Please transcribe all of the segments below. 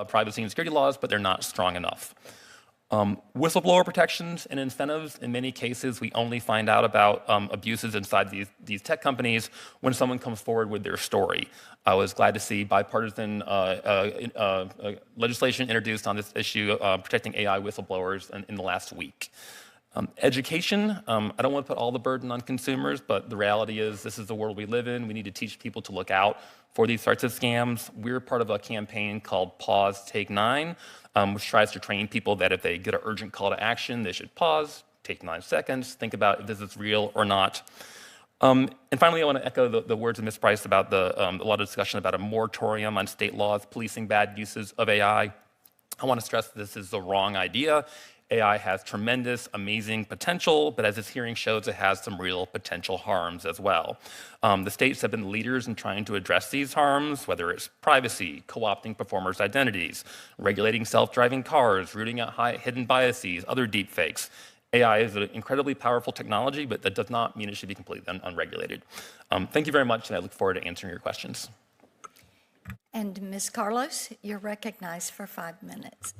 privacy and security laws, but they're not strong enough. Whistleblower protections and incentives, in many cases, we only find out about abuses inside these tech companies when someone comes forward with their story. I was glad to see bipartisan legislation introduced on this issue, protecting AI whistleblowers in the last week. Education, I don't want to put all the burden on consumers, but the reality is this is the world we live in. We need to teach people to look out for these sorts of scams. We're part of a campaign called Pause, Take 9, which tries to train people that if they get an urgent call to action, they should pause, take 9 seconds, think about if this is real or not. And finally, I want to echo the words of Ms. Price about a lot of discussion about a moratorium on state laws policing bad uses of AI. I want to stress that this is the wrong idea. AI has tremendous, amazing potential, but as this hearing shows, it has some real potential harms as well. The states have been leaders in trying to address these harms, whether it's privacy, co-opting performers' identities, regulating self-driving cars, rooting out hidden biases, other deepfakes. AI is an incredibly powerful technology, but that does not mean it should be completely unregulated. Thank you very much, and I look forward to answering your questions. And Ms. Carlos, you're recognized for 5 minutes.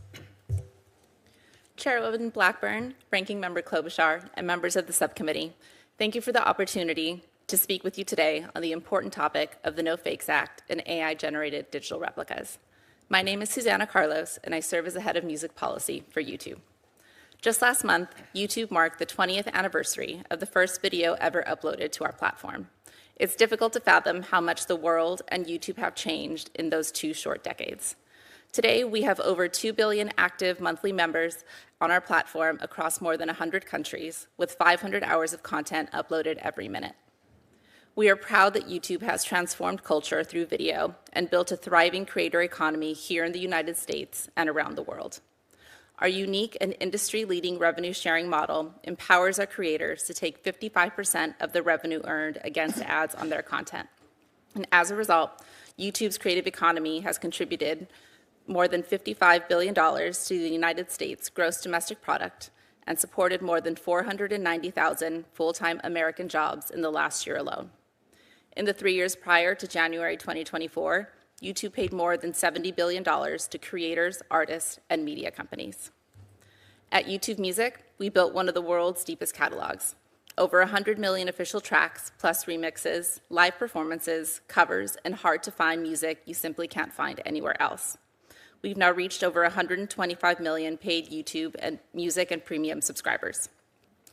Chairwoman Blackburn, Ranking Member Klobuchar, and members of the subcommittee, thank you for the opportunity to speak with you today on the important topic of the No Fakes Act and AI-generated digital replicas. My name is Susanna Carlos, and I serve as the head of music policy for YouTube. Just last month, YouTube marked the 20th anniversary of the first video ever uploaded to our platform. It's difficult to fathom how much the world and YouTube have changed in those 2 short decades. Today, we have over 2 billion active monthly members on our platform across more than 100 countries, with 500 hours of content uploaded every minute. We are proud that YouTube has transformed culture through video and built a thriving creator economy here in the United States and around the world. Our unique and industry-leading revenue-sharing model empowers our creators to take 55% of the revenue earned against ads on their content. And as a result, YouTube's creative economy has contributed more than $55 billion to the United States gross domestic product and supported more than 490,000 full-time American jobs in the last year alone. In the 3 years prior to January 2024, YouTube paid more than $70 billion to creators, artists, and media companies. At YouTube Music, we built one of the world's deepest catalogs. Over 100 million official tracks, plus remixes, live performances, covers, and hard-to-find music you simply can't find anywhere else. We've now reached over 125 million paid YouTube and music and premium subscribers.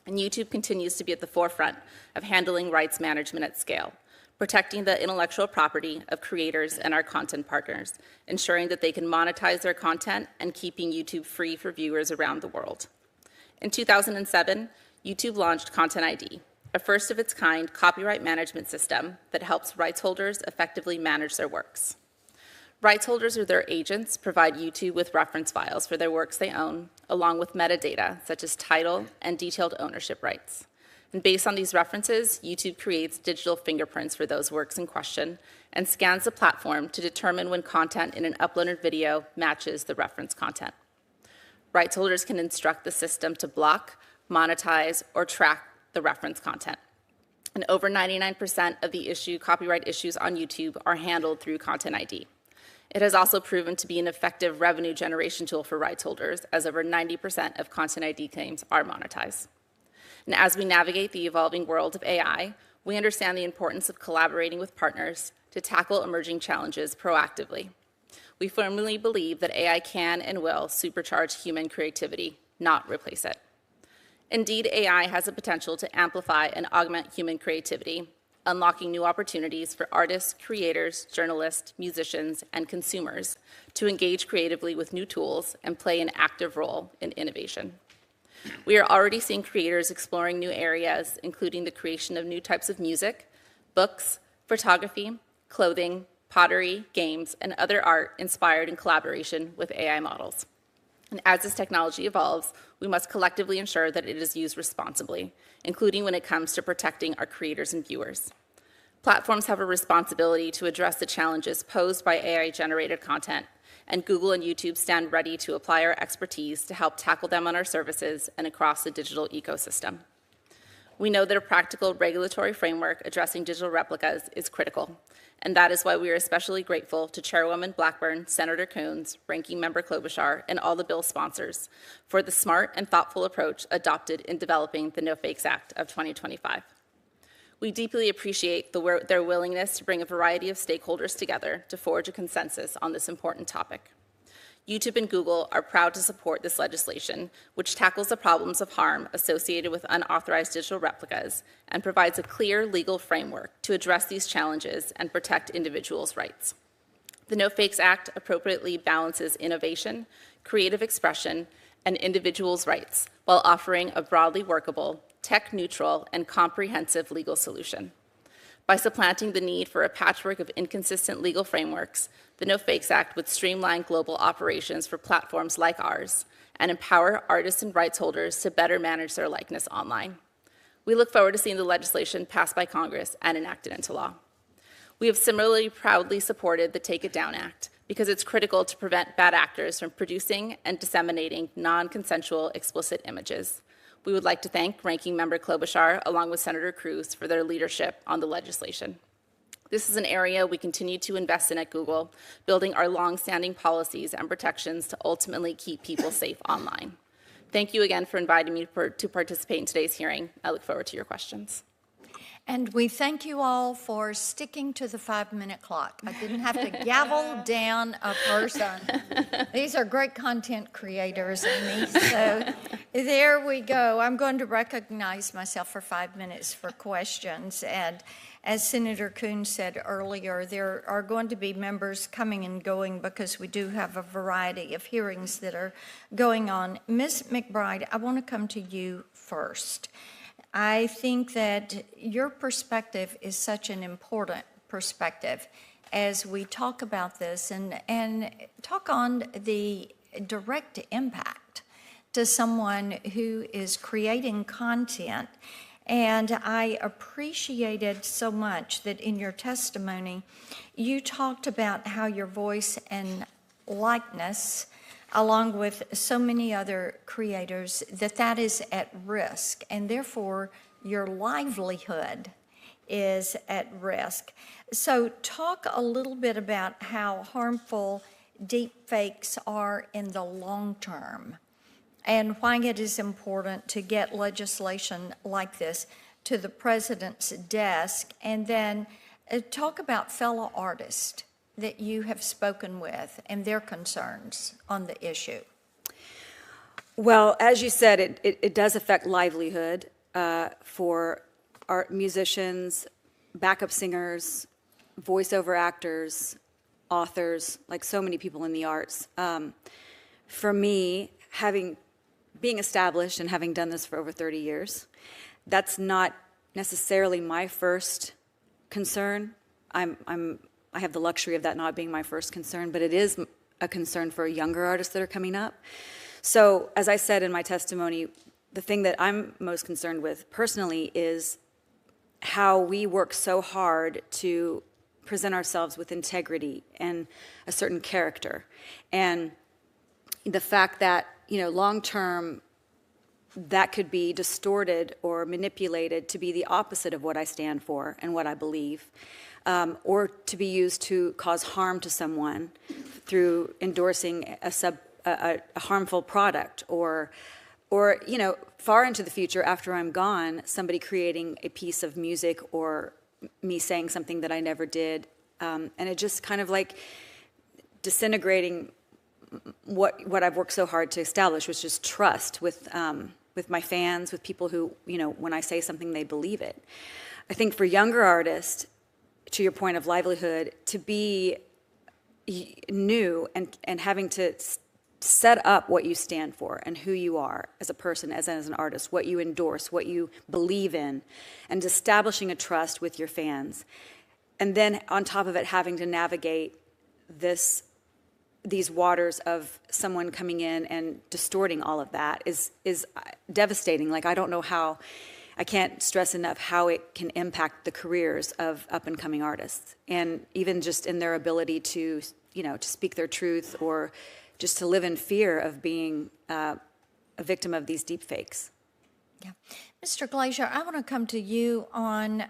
And YouTube continues to be at the forefront of handling rights management at scale, protecting the intellectual property of creators and our content partners, ensuring that they can monetize their content and keeping YouTube free for viewers around the world. In 2007, YouTube launched Content ID, a first-of-its-kind copyright management system that helps rights holders effectively manage their works. Rights holders or their agents provide YouTube with reference files for their works they own, along with metadata such as title and detailed ownership rights. And based on these references, YouTube creates digital fingerprints for those works in question and scans the platform to determine when content in an uploaded video matches the reference content. Rights holders can instruct the system to block, monetize, or track the reference content. And over 99% of the copyright issues on YouTube are handled through Content ID. It has also proven to be an effective revenue generation tool for rights holders, as over 90% of Content ID claims are monetized. And as we navigate the evolving world of AI, we understand the importance of collaborating with partners to tackle emerging challenges proactively. We firmly believe that AI can and will supercharge human creativity, not replace it. Indeed, AI has the potential to amplify and augment human creativity, unlocking new opportunities for artists, creators, journalists, musicians, and consumers to engage creatively with new tools and play an active role in innovation. We are already seeing creators exploring new areas, including the creation of new types of music, books, photography, clothing, pottery, games, and other art inspired in collaboration with AI models. And as this technology evolves, we must collectively ensure that it is used responsibly, including when it comes to protecting our creators and viewers. Platforms have a responsibility to address the challenges posed by AI-generated content, and Google and YouTube stand ready to apply our expertise to help tackle them on our services and across the digital ecosystem. We know that a practical regulatory framework addressing digital replicas is critical, And that is why we are especially grateful to Chairwoman Blackburn, Senator Coons, Ranking Member Klobuchar, and all the bill sponsors for the smart and thoughtful approach adopted in developing the No Fakes Act of 2025. We deeply appreciate their willingness to bring a variety of stakeholders together to forge a consensus on this important topic. YouTube and Google are proud to support this legislation, which tackles the problems of harm associated with unauthorized digital replicas and provides a clear legal framework to address these challenges and protect individuals' rights. The No Fakes Act appropriately balances innovation, creative expression, and individuals' rights while offering a broadly workable, tech-neutral, and comprehensive legal solution. By supplanting the need for a patchwork of inconsistent legal frameworks, the No Fakes Act would streamline global operations for platforms like ours and empower artists and rights holders to better manage their likeness online. We look forward to seeing the legislation passed by Congress and enacted into law. We have similarly proudly supported the Take It Down Act because it's critical to prevent bad actors from producing and disseminating non-consensual explicit images. We would like to thank Ranking Member Klobuchar along with Senator Cruz for their leadership on the legislation. This is an area we continue to invest in at Google, building our long-standing policies and protections to ultimately keep people safe online. Thank you again for inviting me to participate in today's hearing. I look forward to your questions. And we thank you all for sticking to the 5-minute clock. I didn't have to gavel down a person. These are great content creators, Amy. So there we go. I'm going to recognize myself for 5 minutes for questions. And as Senator Coons said earlier, there are going to be members coming and going because we do have a variety of hearings that are going on. Ms. McBride, I want to come to you first. I think that your perspective is such an important perspective as we talk about this and talk on the direct impact to someone who is creating content. And I appreciated so much that in your testimony, you talked about how your voice and likeness, along with so many other creators, that is at risk, and therefore your livelihood is at risk. So talk a little bit about how harmful deepfakes are in the long term and why it is important to get legislation like this to the president's desk, and then talk about fellow artists that you have spoken with and their concerns on the issue. Well, as you said, it does affect livelihood for art musicians, backup singers, voiceover actors, authors, like so many people in the arts. For me, being established and having done this for over 30 years, that's not necessarily my first concern. I have the luxury of that not being my first concern, but it is a concern for younger artists that are coming up. So, as I said in my testimony, the thing that I'm most concerned with personally is how we work so hard to present ourselves with integrity and a certain character. And the fact that, long term, that could be distorted or manipulated to be the opposite of what I stand for and what I believe. Or to be used to cause harm to someone through endorsing a harmful product, or far into the future after I'm gone, somebody creating a piece of music or me saying something that I never did, and it just kind of like disintegrating what I've worked so hard to establish, which is trust with my fans, with people who, when I say something, they believe it. I think for younger artists, to your point of livelihood, to be new and having to set up what you stand for and who you are as a person, as an artist, what you endorse, what you believe in, and establishing a trust with your fans. And then on top of it, having to navigate these waters of someone coming in and distorting all of that is devastating. Like, I don't know how. I can't stress enough how it can impact the careers of up-and-coming artists, and even just in their ability to, to speak their truth, or just to live in fear of being a victim of these deep fakes. Yeah. Mr. Glazier, I want to come to you on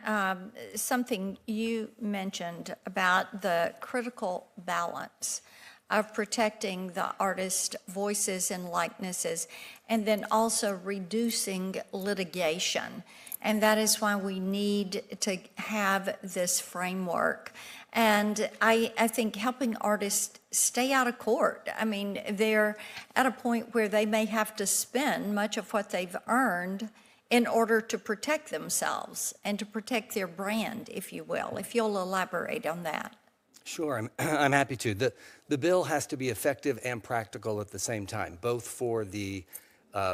something you mentioned about the critical balance of protecting the artist's voices and likenesses, and then also reducing litigation. And that is why we need to have this framework. And I think helping artists stay out of court. I mean, they're at a point where they may have to spend much of what they've earned in order to protect themselves and to protect their brand, if you will. If you'll elaborate on that. Sure, I'm happy to. The bill has to be effective and practical at the same time, both for the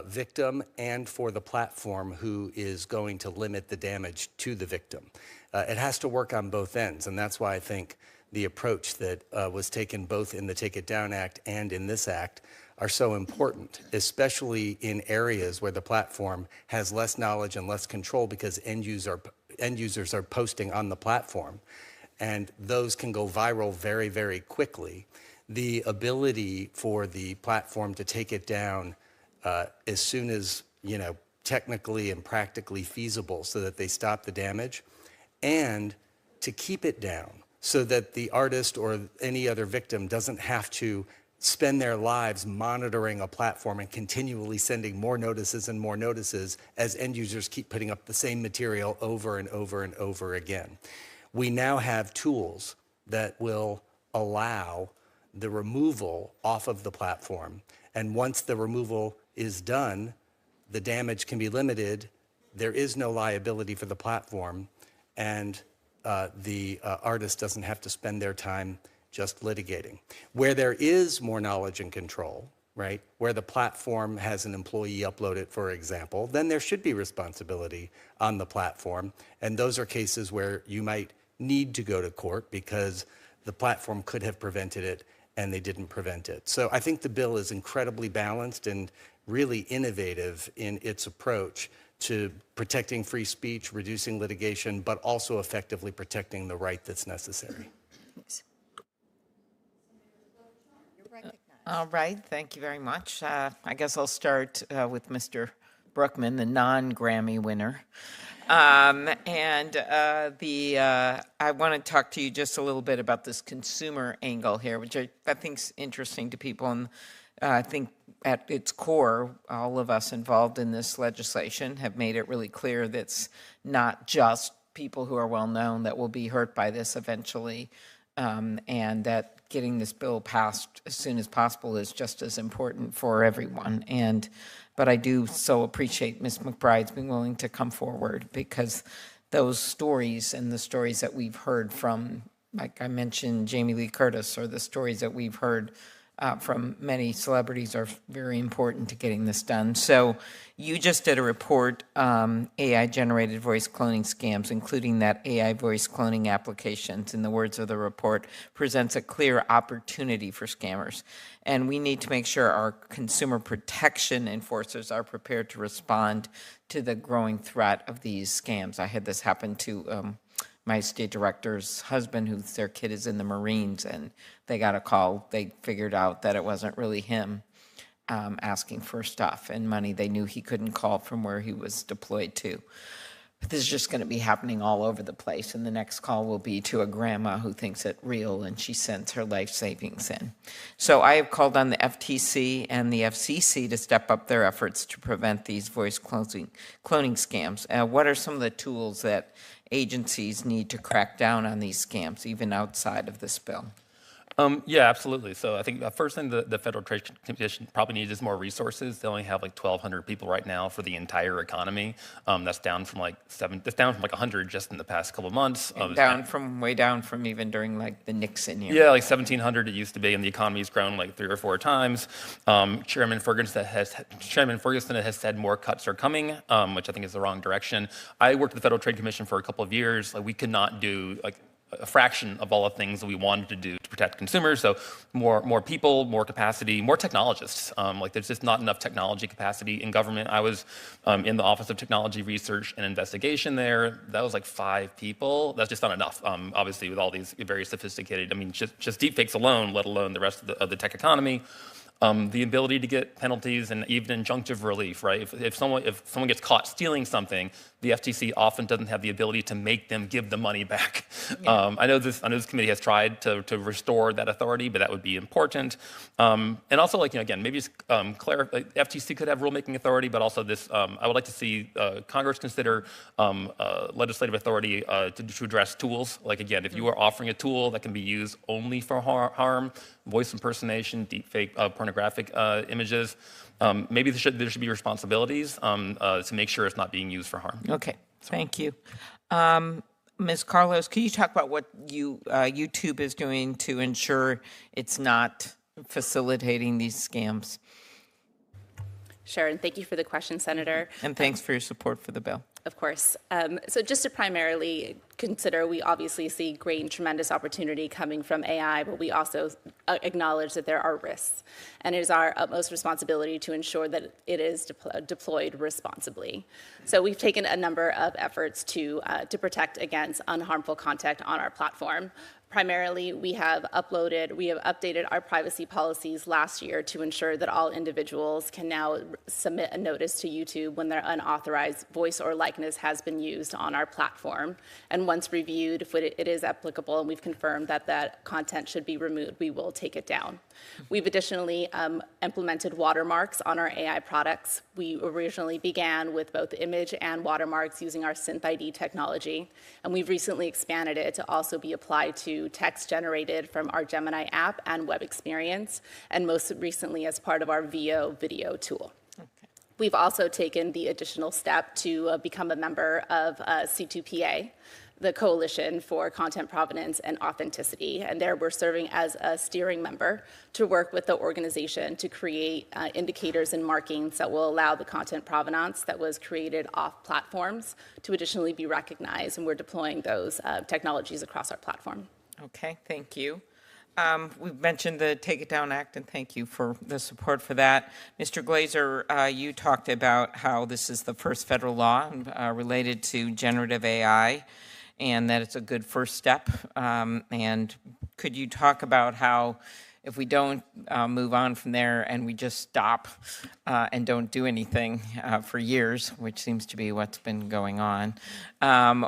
victim and for the platform who is going to limit the damage to the victim. It has to work on both ends, and that's why I think the approach that was taken both in the Take It Down Act and in this act are so important, especially in areas where the platform has less knowledge and less control because end users are posting on the platform. And those can go viral very, very quickly. The ability for the platform to take it down as soon as, technically and practically feasible so that they stop the damage, and to keep it down so that the artist or any other victim doesn't have to spend their lives monitoring a platform and continually sending more notices and more notices as end users keep putting up the same material over and over and over again. We now have tools that will allow the removal off of the platform. And once the removal is done, the damage can be limited. There is no liability for the platform, and the artist doesn't have to spend their time just litigating. Where there is more knowledge and control, right, where the platform has an employee upload it, for example, then there should be responsibility on the platform. And those are cases where you might need to go to court because the platform could have prevented it and they didn't prevent it. So I think the bill is incredibly balanced and really innovative in its approach to protecting free speech, reducing litigation, but also effectively protecting the right that's necessary. All right, thank you very much. I guess I'll start with Mr. Brookman, the non-Grammy winner. I want to talk to you just a little bit about this consumer angle here, which I think is interesting to people. And I think at its core, all of us involved in this legislation have made it really clear that it's not just people who are well-known that will be hurt by this eventually, and that getting this bill passed as soon as possible is just as important for everyone. But I do so appreciate Ms. McBride's being willing to come forward, because those stories and the stories that we've heard from, like I mentioned, Jamie Lee Curtis, or the stories that we've heard from many celebrities are very important to getting this done. So you just did a report, AI-generated voice cloning scams, including that AI voice cloning applications, in the words of the report, presents a clear opportunity for scammers. And we need to make sure our consumer protection enforcers are prepared to respond to the growing threat of these scams. I had this happen to my state director's husband, their kid is in the Marines, and they got a call. They figured out that it wasn't really him asking for stuff and money. They knew he couldn't call from where he was deployed to. But this is just going to be happening all over the place, and the next call will be to a grandma who thinks it real, and she sends her life savings in. So I have called on the FTC and the FCC to step up their efforts to prevent these voice cloning scams. What are some of the tools that agencies need to crack down on these scams, even outside of this bill? Yeah, absolutely. So I think the first thing the Federal Trade Commission probably needs is more resources. They only have like 1,200 people right now for the entire economy. That's down from like 100 just in the past couple of months. Way down from even during like the Nixon year. Yeah, like 1,700 it used to be, and the economy's grown like 3 or 4 times. Chairman Ferguson has said more cuts are coming, which I think is the wrong direction. I worked at the Federal Trade Commission for a couple of years. Like, we could not do like a fraction of all the things that we wanted to do to protect consumers. So more people, more capacity, more technologists. There's just not enough technology capacity in government. I was in the Office of Technology Research and Investigation there. That was like 5 people. That's just not enough, obviously, with all these very sophisticated, just deepfakes alone, let alone the rest of the tech economy. the ability to get penalties and even injunctive relief, right? If someone gets caught stealing something, the FTC often doesn't have the ability to make them give the money back. Yeah. I know this committee has tried to restore that authority, but that would be important. And also, like, again, maybe just FTC could have rulemaking authority, but also this, I would like to see Congress consider legislative authority to address tools. Like, again, if you are offering a tool that can be used only for harm, voice impersonation, deepfake pornographic images, maybe there should be responsibilities to make sure it's not being used for harm. Okay, thank you. Ms. Carlos, can you talk about what YouTube is doing to ensure it's not facilitating these scams? Sure, and thank you for the question, Senator. And thanks for your support for the bill. Of course. So just to primarily consider, we obviously see great and tremendous opportunity coming from AI, but we also acknowledge that there are risks. And it is our utmost responsibility to ensure that it is deployed responsibly. So we've taken a number of efforts to protect against unharmful content on our platform. Primarily, we have updated our privacy policies last year to ensure that all individuals can now submit a notice to YouTube when their unauthorized voice or likeness has been used on our platform. And once reviewed, if it is applicable and we've confirmed that that content should be removed, we will take it down. We've additionally implemented watermarks on our AI products. We originally began with both image and watermarks using our SynthID technology, and we've recently expanded it to also be applied to text generated from our Gemini app and web experience, and most recently as part of our VO video tool. Okay. We've also taken the additional step to become a member of C2PA, the Coalition for Content Provenance and Authenticity, and there we're serving as a steering member to work with the organization to create indicators and markings that will allow the content provenance that was created off platforms to additionally be recognized, and we're deploying those technologies across our platform. Okay, thank you. We've mentioned the Take It Down Act, and thank you for the support for that. Mr. Glazer, you talked about how this is the first federal law related to generative AI, and that it's a good first step. And could you talk about how, if we don't move on from there and we just stop and don't do anything for years, which seems to be what's been going on,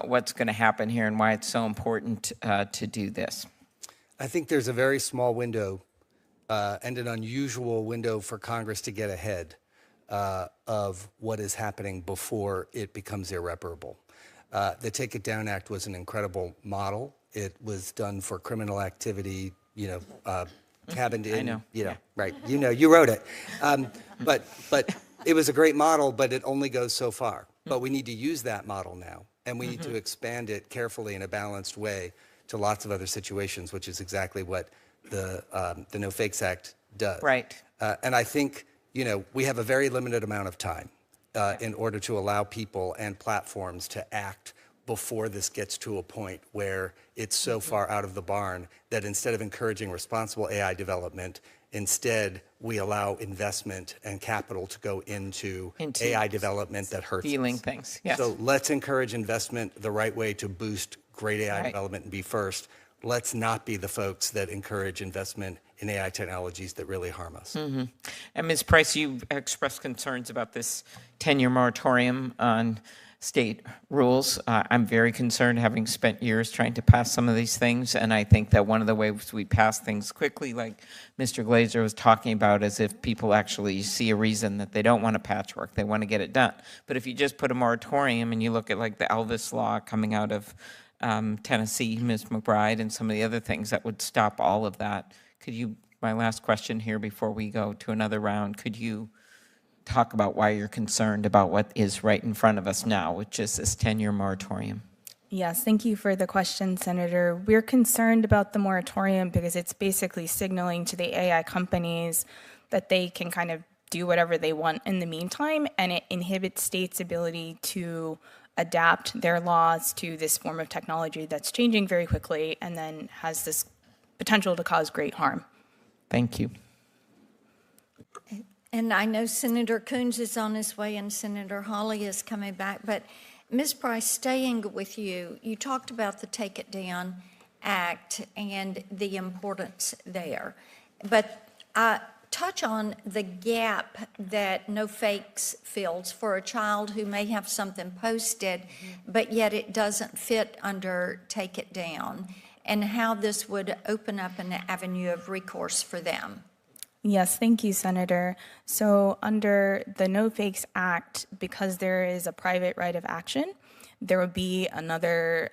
what's going to happen here and why it's so important to do this? I think there's a very small window and an unusual window for Congress to get ahead of what is happening before it becomes irreparable. The Take It Down Act was an incredible model. It was done for criminal activity, cabined in, right, you wrote it. But it was a great model, but it only goes so far. But we need to use that model now, and we need to expand it carefully in a balanced way to lots of other situations, which is exactly what the No Fakes Act does. Right. And I think, we have a very limited amount of time in order to allow people and platforms to act before this gets to a point where it's so far out of the barn that instead of encouraging responsible AI development, instead we allow investment and capital to go into AI development that hurts stealing us. Things. Yes. So let's encourage investment the right way to boost great AI right. development and be first. Let's not be the folks that encourage investment in AI technologies that really harm us. Mm-hmm. And Ms. Price, you've expressed concerns about this 10-year moratorium on state rules. I'm very concerned, having spent years trying to pass some of these things, and I think that one of the ways we pass things quickly, like Mr. Glazer was talking about, is if people actually see a reason that they don't want a patchwork, they want to get it done. But if you just put a moratorium and you look at like the Elvis law coming out of Tennessee, Ms. McBride, and some of the other things that would stop all of that, could you, my last question here before we go to another round, could you talk about why you're concerned about what is right in front of us now, which is this 10-year moratorium? Yes, thank you for the question, Senator. We're concerned about the moratorium because it's basically signaling to the AI companies that they can kind of do whatever they want in the meantime, and it inhibits states' ability to adapt their laws to this form of technology that's changing very quickly and then has this potential to cause great harm. Thank you. And I know Senator Coons is on his way and Senator Hawley is coming back, but Ms. Price, staying with you, you talked about the Take It Down Act and the importance there. But touch on the gap that No Fakes fills for a child who may have something posted, but yet it doesn't fit under Take It Down, and how this would open up an avenue of recourse for them. Yes, thank you, Senator. So under the No Fakes Act, because there is a private right of action, there would be another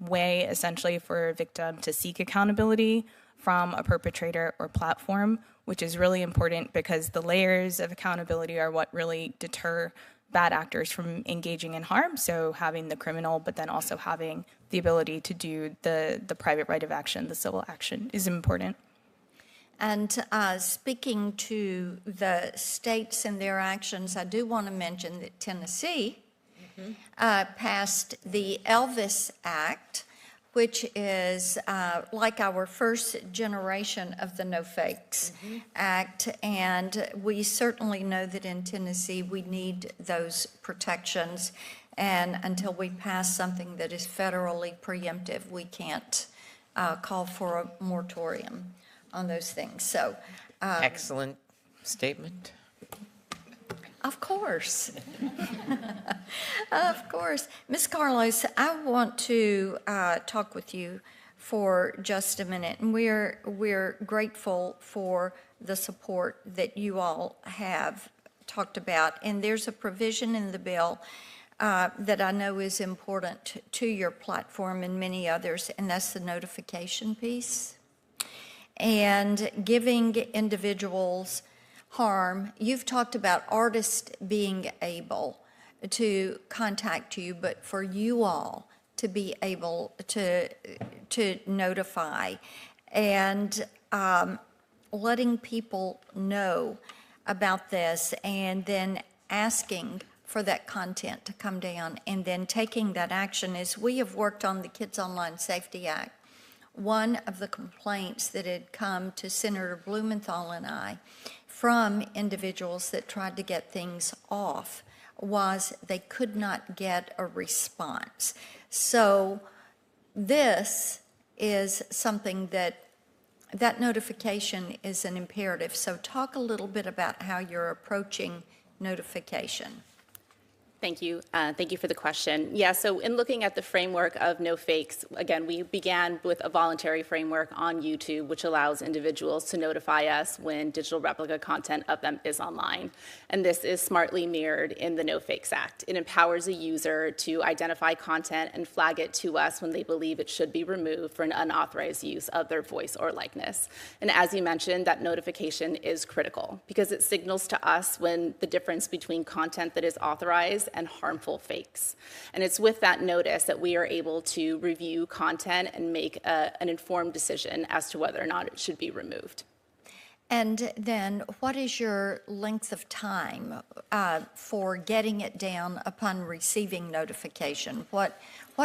way essentially for a victim to seek accountability from a perpetrator or platform, which is really important because the layers of accountability are what really deter bad actors from engaging in harm. So having the criminal, but then also having the ability to do the private right of action, the civil action, is important. And speaking to the states and their actions, I do want to mention that Tennessee passed the Elvis Act, which is like our first generation of the No Fakes Act. And we certainly know that in Tennessee we need those protections. And until we pass something that is federally preemptive, we can't call for a moratorium on those things. So, Excellent statement. of course. Of course. Ms. Carlos, I want to talk with you for just a minute. And we're grateful for the support that you all have talked about. And there's a provision in the bill that I know is important to your platform and many others, and that's the notification piece. And giving individuals harm. You've talked about artists being able to contact you, but for you all to be able to notify and letting people know about this, and then asking for that content to come down and then taking that action. As we have worked on the Kids Online Safety Act, one of the complaints that had come to Senator Blumenthal and I from individuals that tried to get things off was they could not get a response. So this is something that notification is an imperative. So talk a little bit about how you're approaching notification. Thank you. Thank you for the question. Yeah, so in looking at the framework of No Fakes, again, we began with a voluntary framework on YouTube, which allows individuals to notify us when digital replica content of them is online. And this is smartly mirrored in the No Fakes Act. It empowers a user to identify content and flag it to us when they believe it should be removed for an unauthorized use of their voice or likeness. And as you mentioned, that notification is critical because it signals to us when the difference between content that is authorized and harmful fakes. And it's with that notice that we are able to review content and make an informed decision as to whether or not it should be removed. And then what is your length of time for getting it down upon receiving notification? What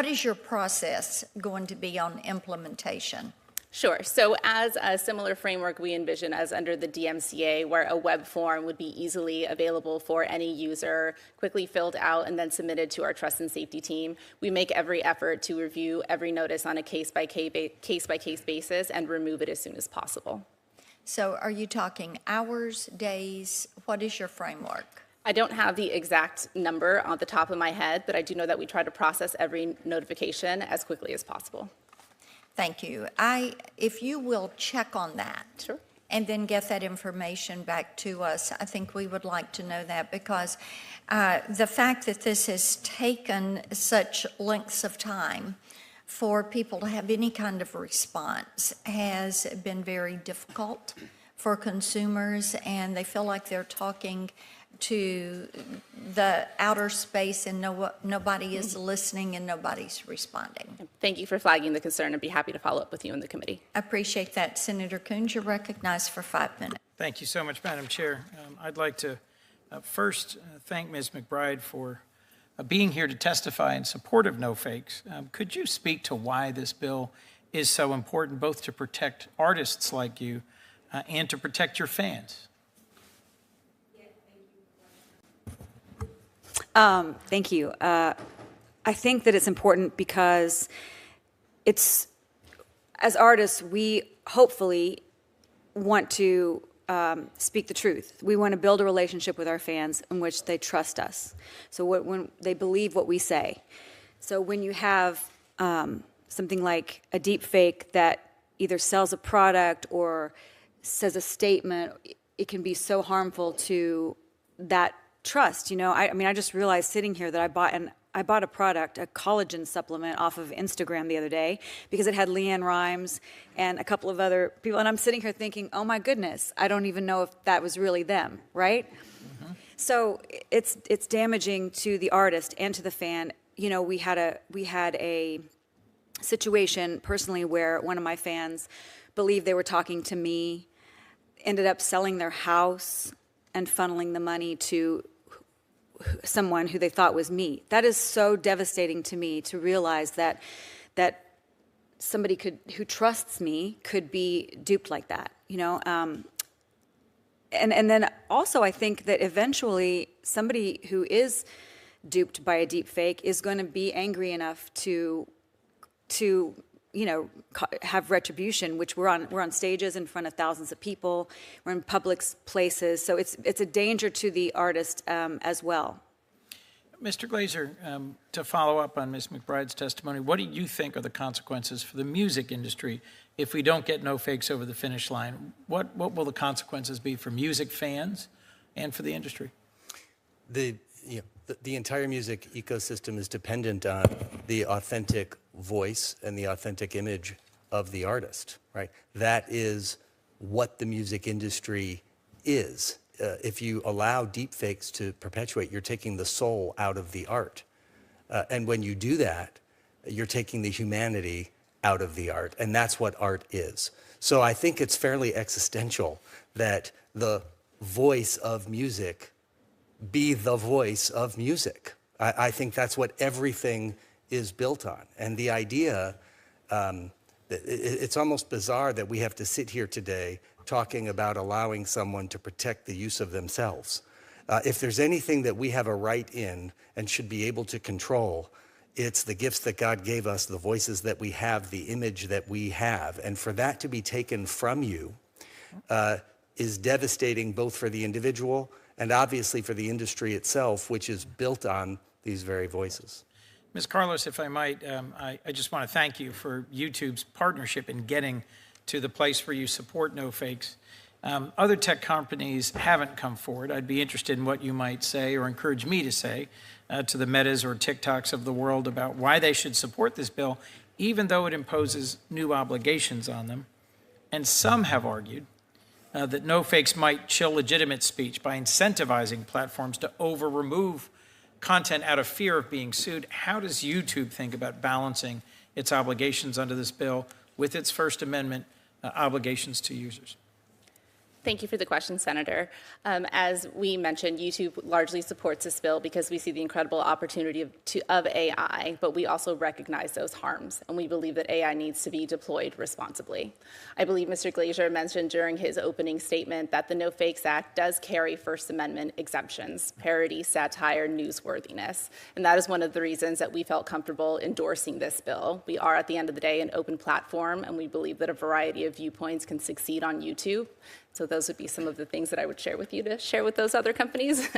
is your process going to be on implementation? Sure. So as a similar framework we envision as under the DMCA, where a web form would be easily available for any user, quickly filled out and then submitted to our trust and safety team, we make every effort to review every notice on a case-by-case basis and remove it as soon as possible. So are you talking hours, days? What is your framework? I don't have the exact number on the top of my head, but I do know that we try to process every notification as quickly as possible. Thank you. If you will check on that. Sure. And then get that information back to us, I think we would like to know that, because the fact that this has taken such lengths of time for people to have any kind of response has been very difficult for consumers, and they feel like they're talking to the outer space and nobody is listening and nobody's responding. Thank you for flagging the concern. I'd be happy to follow up with you in the committee. I appreciate that. Senator Coons, you're recognized for 5 minutes. Thank you so much, Madam Chair. I'd like to first thank Ms. McBride for being here to testify in support of No Fakes. Could you speak to why this bill is so important, both to protect artists like you and to protect your fans? Thank you. I think that it's important because as artists, we hopefully want to speak the truth. We want to build a relationship with our fans in which they trust us. So when they believe what we say. So when you have something like a deep fake that either sells a product or says a statement, it can be so harmful to that trust. You know, I mean, I just realized sitting here that I bought a product, a collagen supplement off of Instagram the other day because it had Leanne Rimes and a couple of other people. And I'm sitting here thinking, oh my goodness, I don't even know if that was really them, right? Mm-hmm. So it's damaging to the artist and to the fan. You know, we had a situation personally where one of my fans believed they were talking to me, ended up selling their house and funneling the money to someone who they thought was me. That is so devastating to me to realize that somebody who trusts me could be duped like that, you know. And then also I think that eventually somebody who is duped by a deep fake is going to be angry enough to you know, have retribution, which we're on stages in front of thousands of people, we're in public places, so it's a danger to the artist as well. Mr. Glazer, to follow up on Ms. McBride's testimony, what do you think are the consequences for the music industry if we don't get no fakes over the finish line? What will the consequences be for music fans and for the industry? The entire music ecosystem is dependent on the authentic voice and the authentic image of the artist, right? That is what the music industry is. If you allow deepfakes to perpetuate, you're taking the soul out of the art. And when you do that, you're taking the humanity out of the art, and that's what art is. So I think it's fairly existential that the voice of music be the voice of music. I think that's what everything is built on. And the idea, it's almost bizarre that we have to sit here today talking about allowing someone to protect the use of themselves. If there's anything that we have a right in and should be able to control, it's the gifts that God gave us, the voices that we have, the image that we have. And for that to be taken from you is devastating both for the individual and obviously for the industry itself, which is built on these very voices. Ms. Carlos, if I might, I just want to thank you for YouTube's partnership in getting to the place where you support no fakes. Other tech companies haven't come forward. I'd be interested in what you might say or encourage me to say to the Metas or TikToks of the world about why they should support this bill, even though it imposes new obligations on them. And some have argued that no fakes might chill legitimate speech by incentivizing platforms to over-remove content out of fear of being sued. How does YouTube think about balancing its obligations under this bill with its First Amendment obligations to users? Thank you for the question, Senator. As we mentioned, YouTube largely supports this bill because we see the incredible opportunity of AI, but we also recognize those harms, and we believe that AI needs to be deployed responsibly. I believe Mr. Glazer mentioned during his opening statement that the No Fakes Act does carry First Amendment exemptions, parody, satire, newsworthiness, and that is one of the reasons that we felt comfortable endorsing this bill. We are, at the end of the day, an open platform, and we believe that a variety of viewpoints can succeed on YouTube. So those would be some of the things that I would share with you to share with those other companies,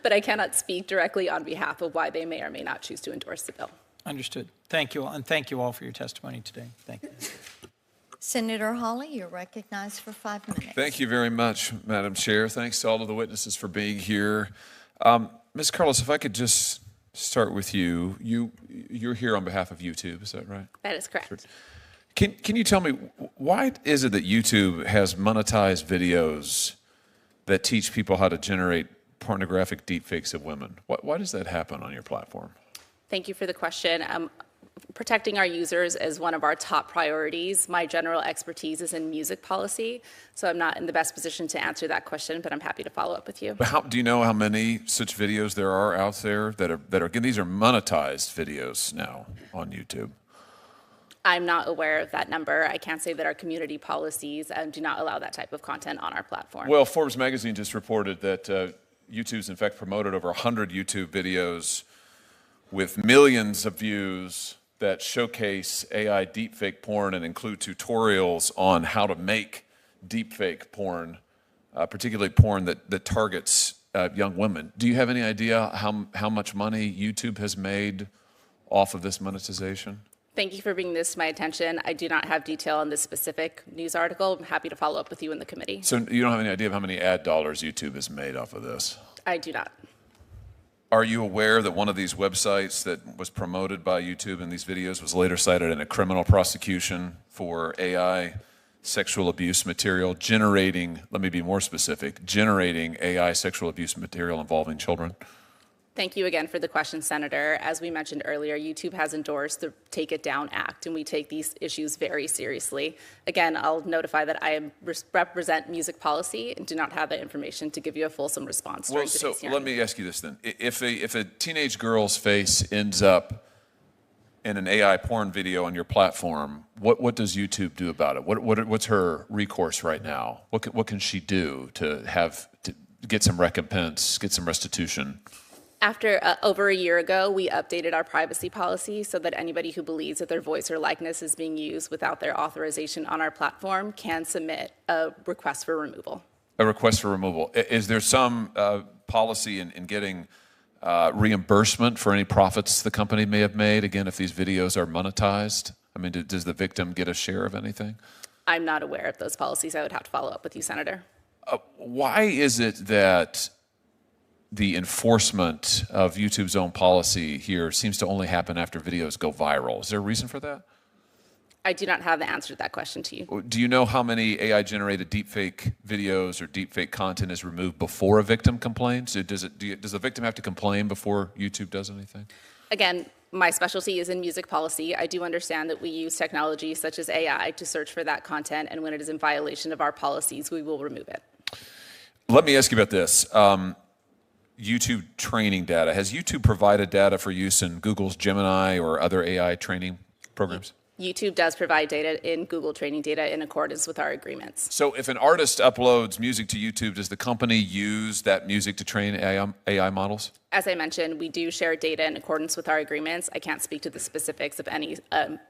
but I cannot speak directly on behalf of why they may or may not choose to endorse the bill. Understood. Thank you all, and thank you all for your testimony today. Thank you. Senator Hawley, you're recognized for 5 minutes. Thank you very much, Madam Chair. Thanks to all of the witnesses for being here. Ms. Carlos, if I could just start with you. You're here on behalf of YouTube, is that right? That is correct. Can you tell me, why is it that YouTube has monetized videos that teach people how to generate pornographic deepfakes of women? Why does that happen on your platform? Thank you for the question. Protecting our users is one of our top priorities. My general expertise is in music policy, so I'm not in the best position to answer that question, but I'm happy to follow up with you. Do you know how many such videos there are out there that are these are monetized videos now on YouTube? I'm not aware of that number. I can't say that our community policies do not allow that type of content on our platform. Well, Forbes magazine just reported that YouTube's in fact promoted over 100 YouTube videos with millions of views that showcase AI deepfake porn and include tutorials on how to make deepfake porn particularly porn that targets young women. Do you have any idea how much money YouTube has made off of this monetization? Thank you for bringing this to my attention. I do not have detail on this specific news article. I'm happy to follow up with you in the committee. So you don't have any idea of how many ad dollars YouTube has made off of this? I do not. Are you aware that one of these websites that was promoted by YouTube in these videos was later cited in a criminal prosecution for AI sexual abuse material, generating, let me be more specific, generating AI sexual abuse material involving children? Thank you again for the question, Senator. As we mentioned earlier, YouTube has endorsed the Take It Down Act, and we take these issues very seriously. Again, I'll notify that I represent music policy and do not have that information to give you a fulsome response during today's hearing. Let me ask you this then. If a teenage girl's face ends up in an AI porn video on your platform, what does YouTube do about it? What's her recourse right now? What can she do to get some recompense, get some restitution? After over a year ago, we updated our privacy policy so that anybody who believes that their voice or likeness is being used without their authorization on our platform can submit a request for removal. A request for removal. Is there some policy in getting reimbursement for any profits the company may have made, again, if these videos are monetized? I mean, does the victim get a share of anything? I'm not aware of those policies. I would have to follow up with you, Senator. Why is it that the enforcement of YouTube's own policy here seems to only happen after videos go viral? Is there a reason for that? I do not have the answer to that question to you. Do you know how many AI-generated deepfake videos or deepfake content is removed before a victim complains? Does the victim have to complain before YouTube does anything? Again, my specialty is in music policy. I do understand that we use technology such as AI to search for that content, and when it is in violation of our policies, we will remove it. Let me ask you about this. YouTube training data. Has YouTube provided data for use in Google's Gemini or other AI training programs? YouTube does provide data in Google training data in accordance with our agreements. So if an artist uploads music to YouTube, does the company use that music to train AI models? As I mentioned, we do share data in accordance with our agreements. I can't speak to the specifics of any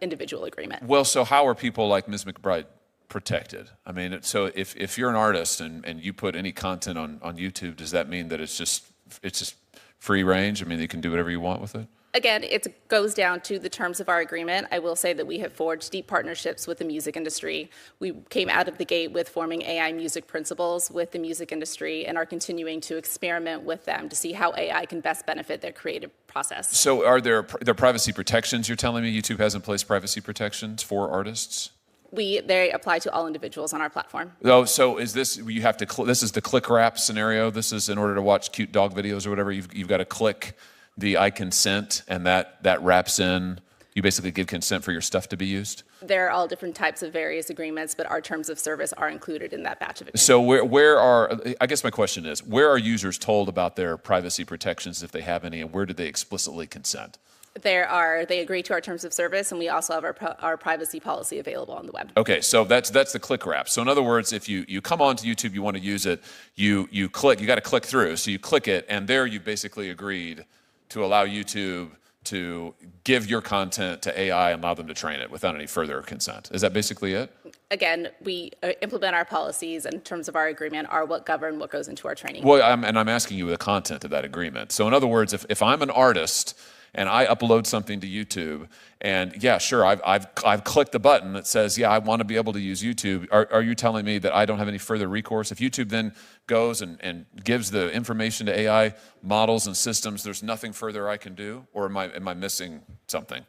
individual agreement. Well, so how are people like Ms. McBride protected? I mean, so if you're an artist and you put any content on YouTube, does that mean that it's just free range? I mean, you can do whatever you want with it? Again, it goes down to the terms of our agreement. I will say that we have forged deep partnerships with the music industry. We came out of the gate with forming AI music principles with the music industry and are continuing to experiment with them to see how AI can best benefit their creative process. So are there privacy protections? You're telling me YouTube has in place privacy protections for artists? They apply to all individuals on our platform. Oh, so is this, you have to, this is the click wrap scenario? This is in order to watch cute dog videos or whatever, you've got to click the I consent, and that wraps in, you basically give consent for your stuff to be used? There are all different types of various agreements, but our terms of service are included in that batch of agreements. So I guess my question is, where are users told about their privacy protections if they have any, and where do they explicitly consent? They agree to our terms of service, and we also have our privacy policy available on the web. Okay, so that's the click wrap. So in other words, if you come onto YouTube, you want to use it, you got to click through. So you click it, and there you basically agreed to allow YouTube to give your content to AI and allow them to train it without any further consent. Is that basically it? Again, we implement our policies, and in terms of our agreement are what govern what goes into our training. Well, I'm asking you the content of that agreement. So in other words, if I'm an artist and I upload something to YouTube, and yeah, sure, I've clicked the button that says, yeah, I want to be able to use YouTube. Are you telling me that I don't have any further recourse? If YouTube then goes and gives the information to AI models and systems, there's nothing further I can do? Or am I missing something?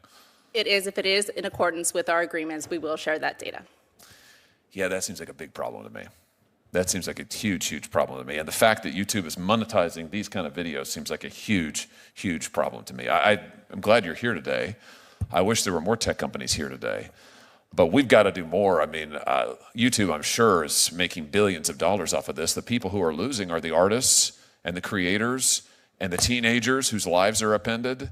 It is. If it is in accordance with our agreements, we will share that data. Yeah, that seems like a big problem to me. That seems like a huge, huge problem to me. And the fact that YouTube is monetizing these kind of videos seems like a huge, huge problem to me. I'm glad you're here today. I wish there were more tech companies here today. But we've got to do more. I mean, YouTube, I'm sure, is making billions of dollars off of this. The people who are losing are the artists and the creators and the teenagers whose lives are upended.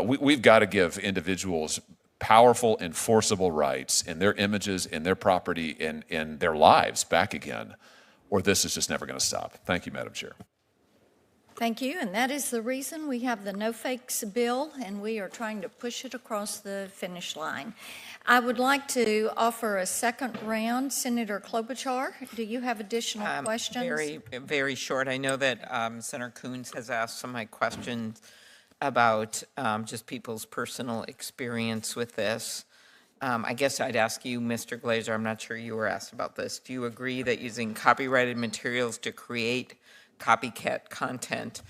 We've got to give individuals powerful, enforceable rights in their images, in their property, in their lives back again, or this is just never going to stop. Thank you, Madam Chair. Thank you, and that is the reason we have the No Fakes bill, and we are trying to push it across the finish line. I would like to offer a second round. Senator Klobuchar, do you have additional questions? Very, very short. I know that Senator Coons has asked some of my questions about just people's personal experience with this. I guess I'd ask you, Mr. Glazer, I'm not sure you were asked about this. Do you agree that using copyrighted materials to create copycat content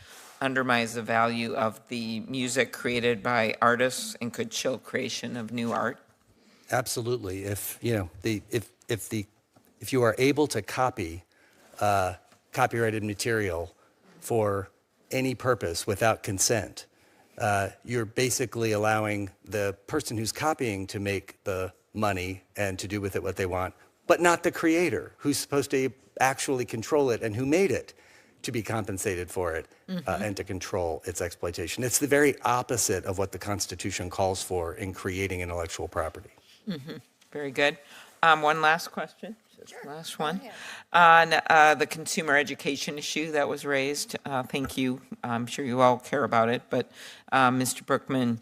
undermines the value of the music created by artists and could chill creation of new art? Absolutely. If you are able to copy copyrighted material for any purpose without consent, you're basically allowing the person who's copying to make the money and to do with it what they want, but not the creator who's supposed to actually control it and who made it to be compensated for it and to control its exploitation. It's the very opposite of what the Constitution calls for in creating intellectual property. Very good. One last question. Just last one. On the consumer education issue that was raised, thank you. I'm sure you all care about it, but Mr. Brookman,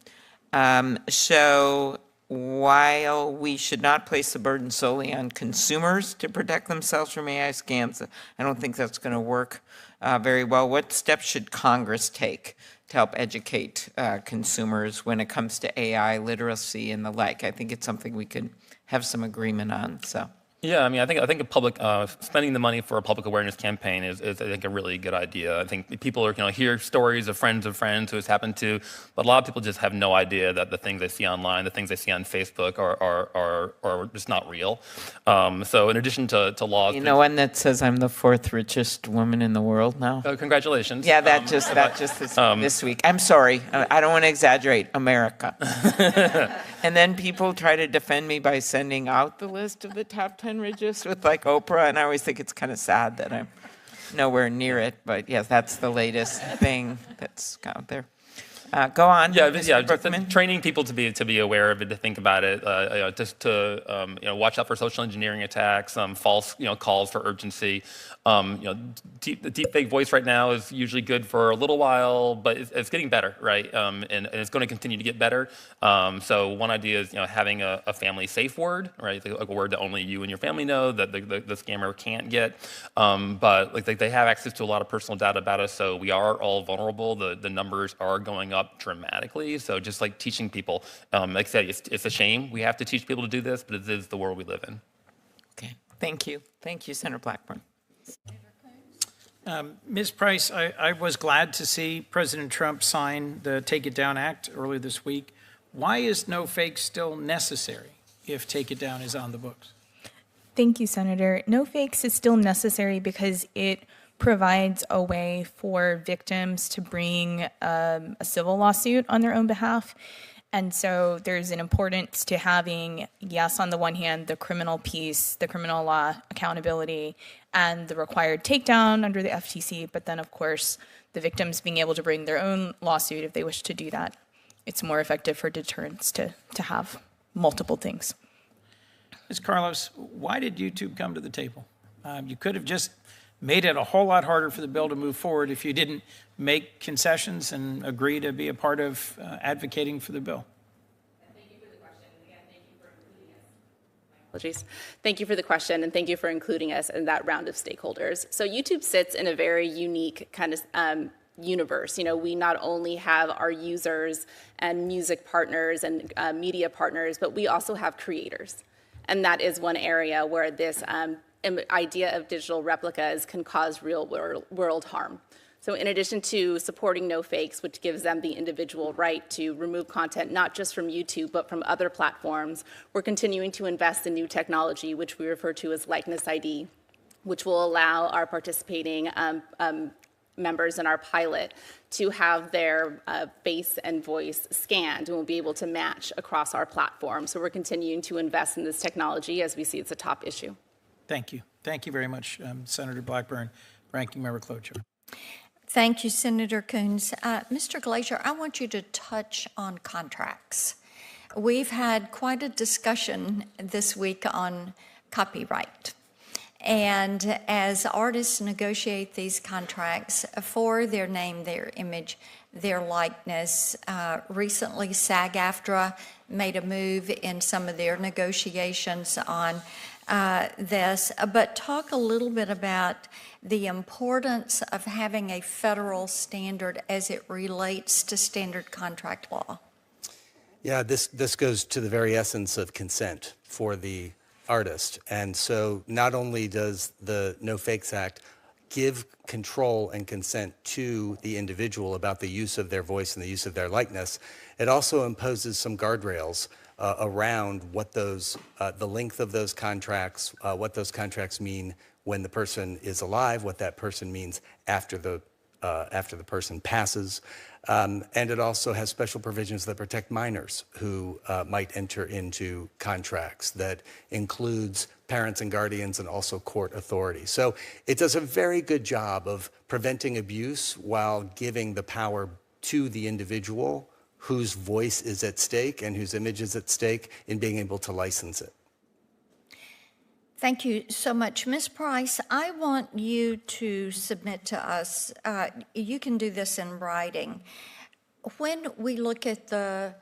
so while we should not place the burden solely on consumers to protect themselves from AI scams, I don't think that's going to work very well. What steps should Congress take to help educate consumers when it comes to AI literacy and the like? I think it's something we could have some agreement on. So. Yeah, I mean, I think a public spending the money for a public awareness campaign is I think a really good idea. I think people are hear stories of friends who it's happened to, but a lot of people just have no idea that the things they see online, the things they see on Facebook are just not real. So in addition to laws, you know, one that says I'm the fourth richest woman in the world now. Congratulations. Yeah, that just this week. I'm sorry, I don't want to exaggerate. America. And then people try to defend me by sending out the list of the top 10 richest with like Oprah, and I always think it's kind of sad that I'm nowhere near it. But yes, that's the latest thing that's out there. Go on. Yeah, just training people to be aware of it, to think about it, just to watch out for social engineering attacks, false calls for urgency. The deepfake voice right now is usually good for a little while, but it's getting better, right? And it's going to continue to get better. So one idea is having a family safe word, right? Like a word that only you and your family know that the scammer can't get. But like they have access to a lot of personal data about us, so we are all vulnerable. The numbers are going up dramatically. So just like teaching people, like I said, it's a shame we have to teach people to do this, but it is the world we live in. Okay, thank you. Thank you, Senator Blackburn. Ms. Price, I was glad to see President Trump sign the Take It Down Act earlier this week. Why is no fake still necessary if Take It Down is on the books? Thank you, Senator. No fakes is still necessary because it provides a way for victims to bring a civil lawsuit on their own behalf. And so there's an importance to having, yes, on the one hand, the criminal piece, the criminal law accountability, and the required takedown under the FTC, but then, of course, the victims being able to bring their own lawsuit if they wish to do that. It's more effective for deterrence to have multiple things. Ms. Carlos, why did YouTube come to the table? You could have just made it a whole lot harder for the bill to move forward if you didn't make concessions and agree to be a part of advocating for the bill. Thank you for the question. Again, thank you for including us. Apologies. Thank you for the question, and thank you for including us in that round of stakeholders. So YouTube sits in a very unique kind of universe. We not only have our users and music partners and media partners, but we also have creators. And that is one area where this idea of digital replicas can cause real world harm. So in addition to supporting no fakes, which gives them the individual right to remove content, not just from YouTube, but from other platforms, we're continuing to invest in new technology, which we refer to as likeness ID, which will allow our participating members in our pilot to have their face and voice scanned, and we'll be able to match across our platform. So we're continuing to invest in this technology as we see it's a top issue. Thank you. Thank you very much, Senator Blackburn, Ranking Member Klobuchar. Thank you, Senator Coons. Mr. Glazer, I want you to touch on contracts. We've had quite a discussion this week on copyright. And as artists negotiate these contracts for their name, their image, their likeness, recently SAG-AFTRA made a move in some of their negotiations on this. But talk a little bit about the importance of having a federal standard as it relates to standard contract law. Yeah, this goes to the very essence of consent for the artist. And so not only does the No Fakes Act give control and consent to the individual about the use of their voice and the use of their likeness, it also imposes some guardrails around what those, the length of those contracts, what those contracts mean when the person is alive, what that person means after the person passes. And it also has special provisions that protect minors who might enter into contracts that includes parents and guardians and also court authority. So it does a very good job of preventing abuse while giving the power to the individual whose voice is at stake and whose image is at stake in being able to license it. Thank you so much. Ms. Price, I want you to submit to us, you can do this in writing. When we look at the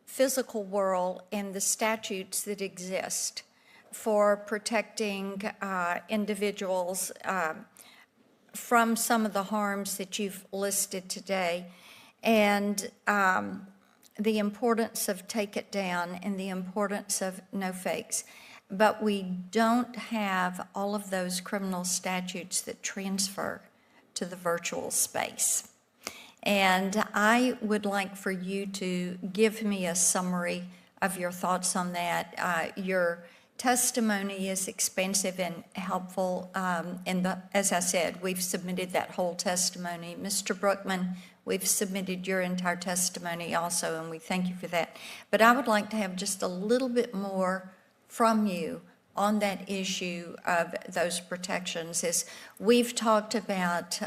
physical world and the statutes that exist for protecting individuals from some of the harms that you've listed today, and the importance of Take It Down and the importance of No Fakes, but we don't have all of those criminal statutes that transfer to the virtual space. And I would like for you to give me a summary of your thoughts on that. Your testimony is expansive and helpful. As I said, we've submitted that whole testimony. Mr. Brookman, we've submitted your entire testimony also, and we thank you for that. But I would like to have just a little bit more from you on that issue of those protections. As we've talked about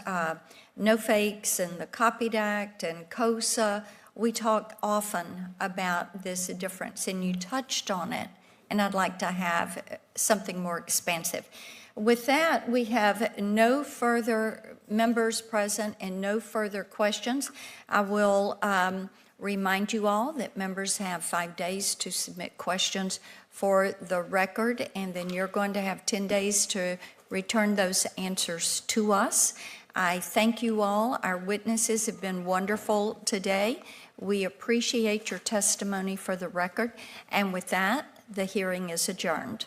No Fakes and the Copied Act and COSA, we talk often about this difference, and you touched on it, and I'd like to have something more expansive. With that, we have no further members present and no further questions. I will remind you all that members have 5 days to submit questions for the record, and then you're going to have 10 days to return those answers to us. I thank you all. Our witnesses have been wonderful today. We appreciate your testimony for the record. And with that, the hearing is adjourned.